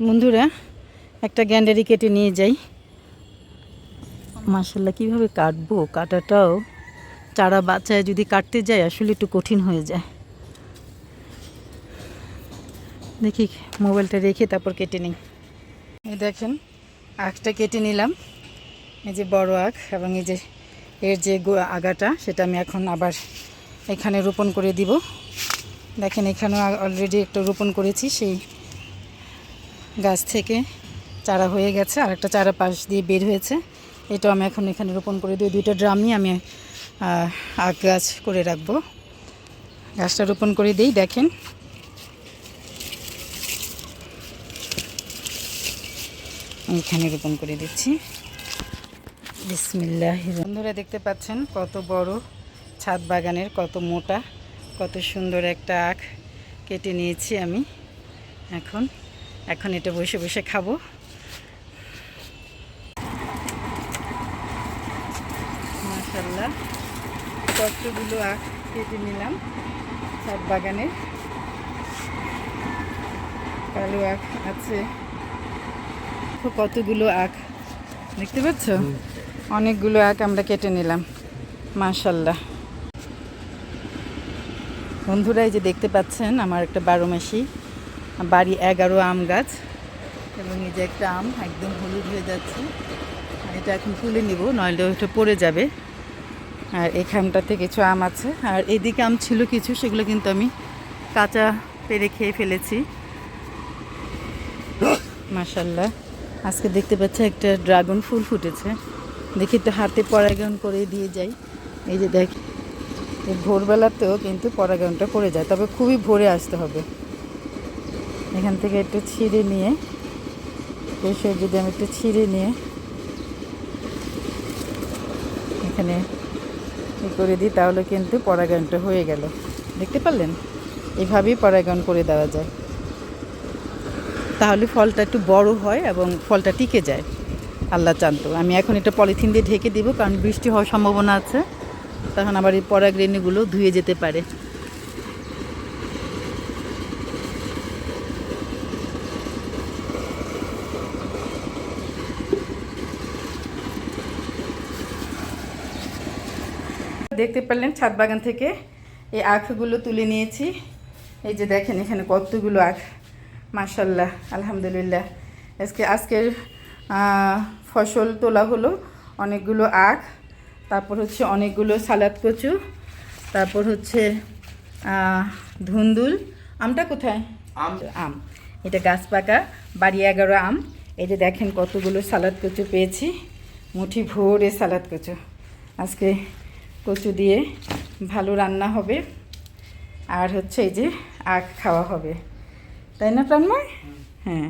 বন্ধুরা একটা গ্যান্ডারি কেটে নিয়ে যাই। মাশাআল্লাহ কিভাবে কাটবো, কাটাটাও চারা বাঁচায় যদি কাটতে যাই আসলে একটু কঠিন হয়ে যায়। দেখি মোবাইলটা রেখে তারপর কেটে নিই। এই দেখেন আখটা কেটে নিলাম, এই যে বড় আখ, এবং এই যে এর যে আগাটা সেটা আমি এখন আবার এখানে রোপণ করে দিব। দেখেন এখানেও অলরেডি একটা রোপণ করেছি, সেই গাছ থেকে চারা হয়ে গেছে, আর একটা চারা পাশ দিয়ে বের হয়েছে, এটাও আমি এখন এখানে রোপণ করে দিই। দুইটা ড্রামই আমি আখ গাছ করে রাখবো। গাছটা রোপণ করে দিই। দেখেন এখানে রোপণ করে দিচ্ছি। বিসমিল্লাহ। বন্ধুরা দেখতে পাচ্ছেন কত বড় ছাদ বাগানের, কত মোটা, কত সুন্দর একটা আখ কেটে নিয়েছি আমি। এখন এটা বসে বসে খাবো। মাশাআল্লাহ কতগুলো আখ কেটে নিলাম ছাদ বাগানের। কালো আখ আছে, কতগুলো আখ দেখতে পাচ্ছ, অনেকগুলো আখ আমরা কেটে নিলাম মাশাআল্লাহ। বন্ধুরা এই যে দেখতে পাচ্ছেন আমার একটা 12 মাসি বাড়ি 11 আম গাছ, এবং এই যে একটা আম একদম হলুদ হয়ে যাচ্ছে, এটা এখন তুলে নিব, নইলে ওটা পড়ে যাবে। আর এখানটাতে কিছু আম আছে, আর এদিকে আম ছিল কিছু, সেগুলো কিন্তু আমি কাঁচা পেরে খেয়ে ফেলেছি মাশাআল্লাহ। আজকে দেখতে পাচ্ছি একটা ড্রাগন ফুল ফুটেছে, দেখি তো হাতে পরাগায়ন করে দিয়ে যাই। এই যে দেখ, এই ভোরবেলাতেও কিন্তু পরাগায়নটা পড়ে যায়, তবে খুবই ভোরে আসতে হবে। এখান থেকে একটু ছিঁড়ে নিয়ে, এসে যদি আমি একটু ছিঁড়ে নিয়ে এখানে করে দিই, তাহলে কিন্তু পরাগায়নটা হয়ে গেল। দেখতে পারলেন, এভাবেই পরাগায়ন করে দেওয়া যায়, তাহলে ফলটা একটু বড় হয় এবং ফলটা টিকে যায়। আল্লাহ জানতো। আমি এখন এটা পলিথিন দিয়ে ঢেকে দিব, কারণ বৃষ্টি হওয়ার সম্ভাবনা আছে, তখন আবার এই পরাগরেণুগুলো ধুয়ে যেতে পারে। দেখতে পারলেন ছাদ বাগান থেকে এই আখগুলো তুলে নিয়েছি। এই যে দেখেন এখানে কতগুলো আখ মাশাআল্লাহ আলহামদুলিল্লাহ। আজকের ফসল তোলা হলো অনেকগুলো আখ, তারপর হচ্ছে অনেকগুলো সালাদ কচু, তারপর হচ্ছে ধুন্দুল। আমটা কোথায়? আম এটা গাছ পাকা বাড়ি 11 আম। এই যে দেখেন কতগুলো সালাদ কচু পেয়েছি, মুঠি ভরে সালাদ কচু। আজকে কচু দিয়ে ভালো রান্না হবে, আর হচ্ছে এই যে আখ খাওয়া হবে, তাই না প্রাণময়? হ্যাঁ।